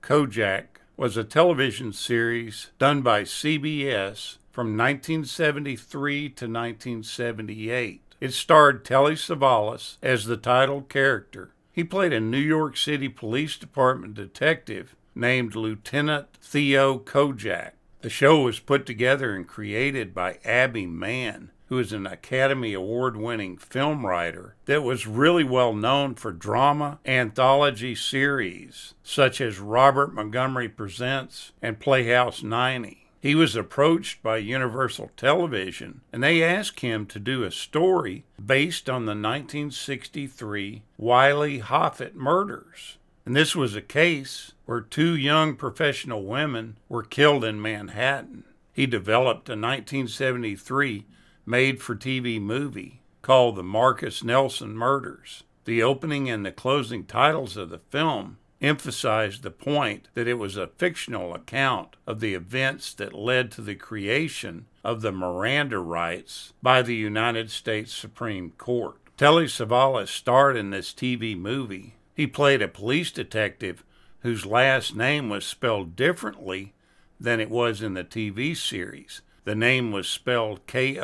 Kojak was a television series done by CBS from 1973 to 1978. It starred Telly Savalas as the title character. He played a New York City Police Department detective named Lieutenant Theo Kojak. The show was put together and created by Abby Mann, who is an Academy Award-winning film writer that was really well known for drama anthology series such as Robert Montgomery Presents and Playhouse 90. He was approached by Universal Television, and they asked him to do a story based on the 1963 Wiley Hoffett murders. And this was a case where two young professional women were killed in Manhattan. He developed a 1973 made-for-TV movie called The Marcus Nelson Murders. The opening and the closing titles of the film emphasized the point that it was a fictional account of the events that led to the creation of the Miranda rights by the United States Supreme Court. Telly Savalas starred in this TV movie. He played a police detective whose last name was spelled differently than it was in the TV series. The name was spelled K-O-J-A-C-K.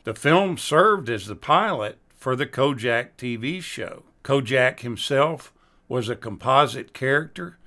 The film served as the pilot for the Kojak TV show. Kojak himself was a composite character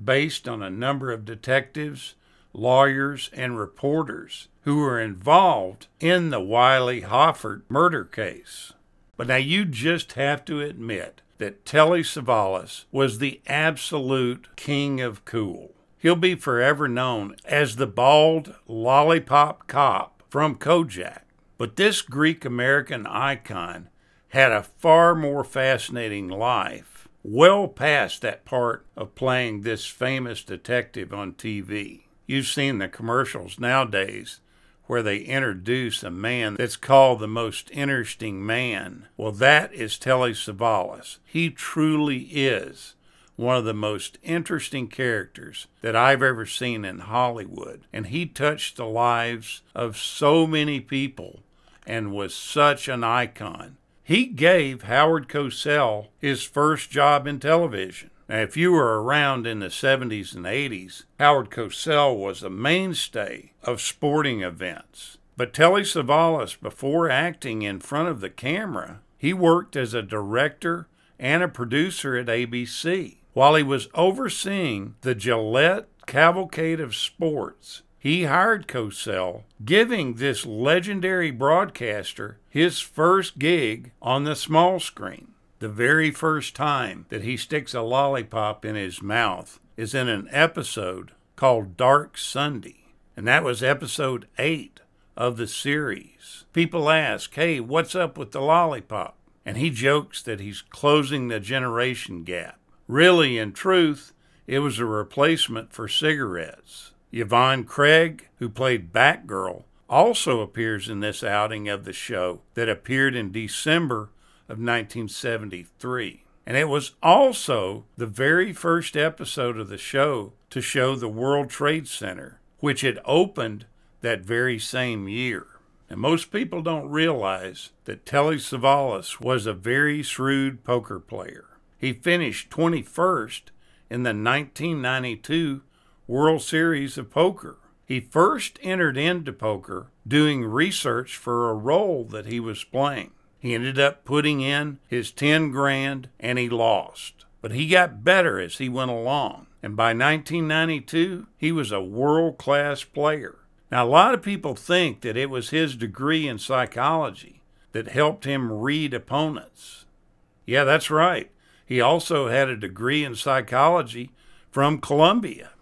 based on a number of detectives, lawyers, and reporters who were involved in the Wiley Hoffett murder case. But now you just have to admit that Telly Savalas was the absolute king of cool. He'll be forever known as the bald lollipop cop from Kojak. But this Greek-American icon had a far more fascinating life, well past that part of playing this famous detective on TV. You've seen the commercials nowadays where they introduce a man that's called the most interesting man. Well, that is Telly Savalas. He truly is one of the most interesting characters that I've ever seen in Hollywood. And he touched the lives of so many people and was such an icon. He gave Howard Cosell his first job in television. Now, if you were around in the 70s and 80s, Howard Cosell was a mainstay of sporting events. But Telly Savalas, before acting in front of the camera, he worked as a director and a producer at ABC. While he was overseeing the Gillette Cavalcade of Sports, he hired Cosell, giving this legendary broadcaster his first gig on the small screen. The very first time that he sticks a lollipop in his mouth is in an episode called Dark Sunday, and that was episode 8 of the series. People ask, hey, what's up with the lollipop? And he jokes that he's closing the generation gap. Really, in truth, it was a replacement for cigarettes. Yvonne Craig, who played Batgirl, also appears in this outing of the show that appeared in December of 1973. And it was also the very first episode of the show to show the World Trade Center, which had opened that very same year. And most people don't realize that Telly Savalas was a very shrewd poker player. He finished 21st in the 1992 World Series of Poker. He first entered into poker doing research for a role that he was playing. He ended up putting in his 10 grand and he lost. But he got better as he went along. And by 1992, he was a world-class player. Now, a lot of people think that it was his degree in psychology that helped him read opponents. Yeah, that's right. He also had a degree in psychology from Columbia.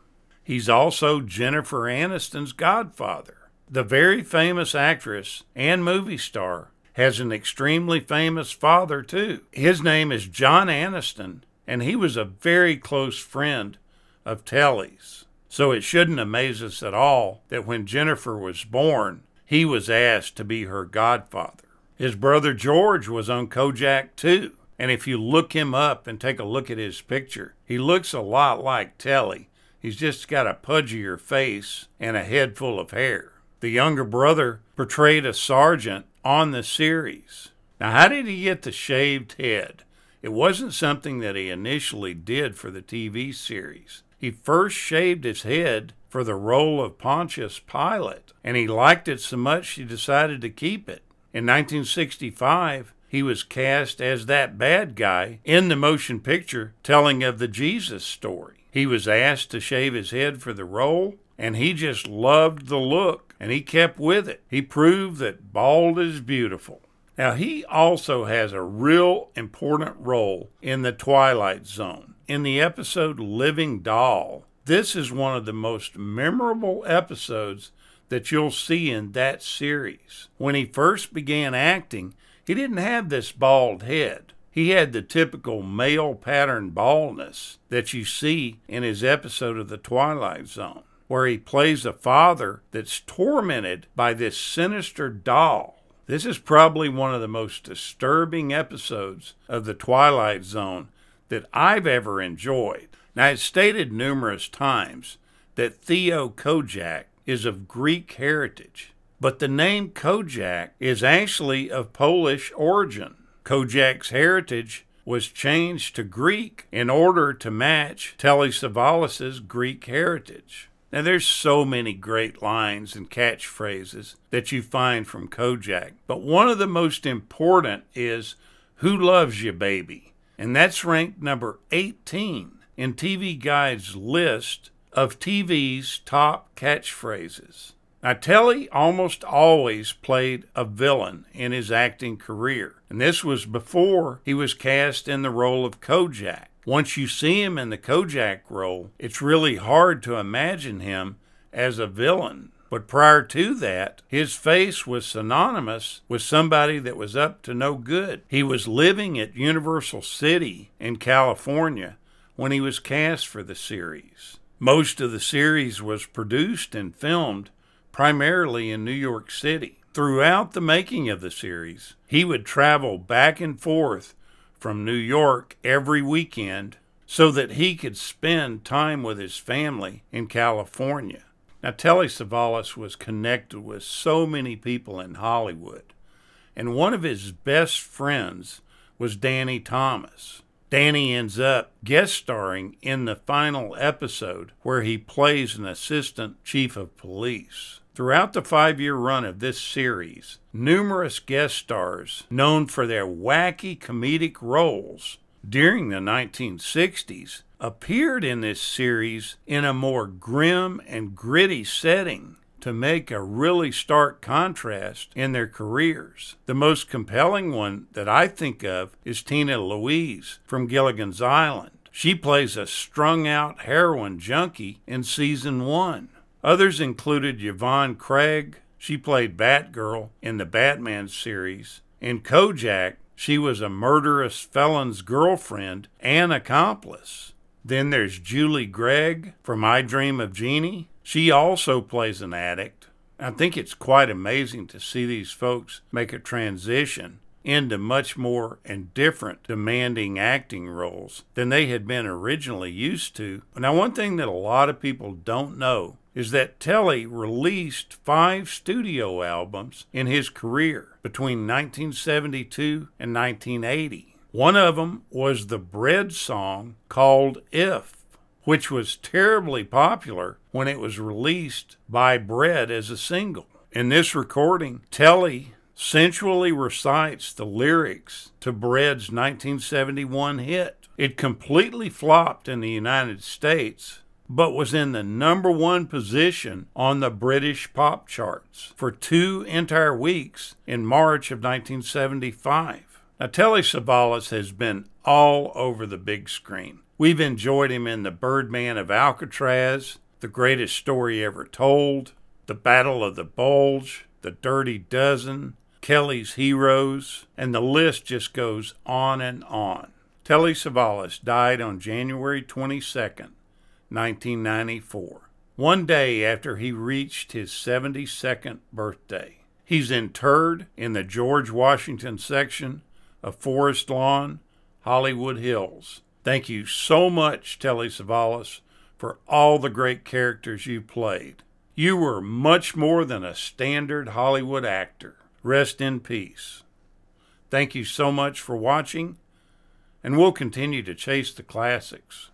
He's also Jennifer Aniston's godfather. The very famous actress and movie star has an extremely famous father, too. His name is John Aniston, and he was a very close friend of Telly's. So it shouldn't amaze us at all that when Jennifer was born, he was asked to be her godfather. His brother George was on Kojak, too. And if you look him up and take a look at his picture, he looks a lot like Telly. He's just got a pudgier face and a head full of hair. The younger brother portrayed a sergeant on the series. Now, how did he get the shaved head It wasn't something that he initially did for the TV series. He first shaved his head for the role of Pontius Pilate, and he liked it so much he decided to keep it. In 1965, he was cast as that bad guy in the motion picture telling of the Jesus story. He was asked to shave his head for the role, and he just loved the look, and he kept with it. He proved that bald is beautiful. Now, he also has a real important role in The Twilight Zone. In the episode Living Doll, this is one of the most memorable episodes that you'll see in that series. When he first began acting, he didn't have this bald head. He had the typical male pattern baldness that you see in his episode of The Twilight Zone, where he plays a father that's tormented by this sinister doll. This is probably one of the most disturbing episodes of The Twilight Zone that I've ever enjoyed. Now, it's stated numerous times that Theo Kojak is of Greek heritage, but the name Kojak is actually of Polish origin. Kojak's heritage was changed to Greek in order to match Telly Savalas' Greek heritage. Now, there's so many great lines and catchphrases that you find from Kojak, but one of the most important is, "Who loves you, baby?" And that's ranked number 18 in TV Guide's list of TV's top catchphrases. Now, Telly almost always played a villain in his acting career, and this was before he was cast in the role of Kojak. Once you see him in the Kojak role, it's really hard to imagine him as a villain. But prior to that, his face was synonymous with somebody that was up to no good. He was living at Universal City in California when he was cast for the series. Most of the series was produced and filmed primarily in New York City. Throughout the making of the series, he would travel back and forth from New York every weekend so that he could spend time with his family in California. Now, Telly Savalas was connected with so many people in Hollywood, and one of his best friends was Danny Thomas. Danny ends up guest starring in the final episode where he plays an assistant chief of police. Throughout the 5-year run of this series, numerous guest stars known for their wacky comedic roles during the 1960s appeared in this series in a more grim and gritty setting to make a really stark contrast in their careers. The most compelling one that I think of is Tina Louise from Gilligan's Island. She plays a strung-out heroin junkie in season 1. Others included Yvonne Craig. She played Batgirl in the Batman series. In Kojak, she was a murderous felon's girlfriend and accomplice. Then there's Julie Gregg from I Dream of Jeannie. She also plays an addict. I think it's quite amazing to see these folks make a transition into much more and different demanding acting roles than they had been originally used to. Now, one thing that a lot of people don't know is that Telly released 5 studio albums in his career between 1972 and 1980. One of them was the Bread song called If, which was terribly popular when it was released by Bread as a single. In this recording, Telly sensually recites the lyrics to Bread's 1971 hit. It completely flopped in the United States, but was in the #1 position on the British pop charts for 2 entire weeks in March of 1975. Now, Telly Savalas has been all over the big screen. We've enjoyed him in The Birdman of Alcatraz, The Greatest Story Ever Told, The Battle of the Bulge, The Dirty Dozen, Kelly's Heroes, and the list just goes on and on. Telly Savalas died on January 22nd, 1994, one day after he reached his 72nd birthday. He's interred in the George Washington section of Forest Lawn, Hollywood Hills. Thank you so much, Telly Savalas, for all the great characters you played. You were much more than a standard Hollywood actor. Rest in peace. Thank you so much for watching. and we'll continue to chase the classics.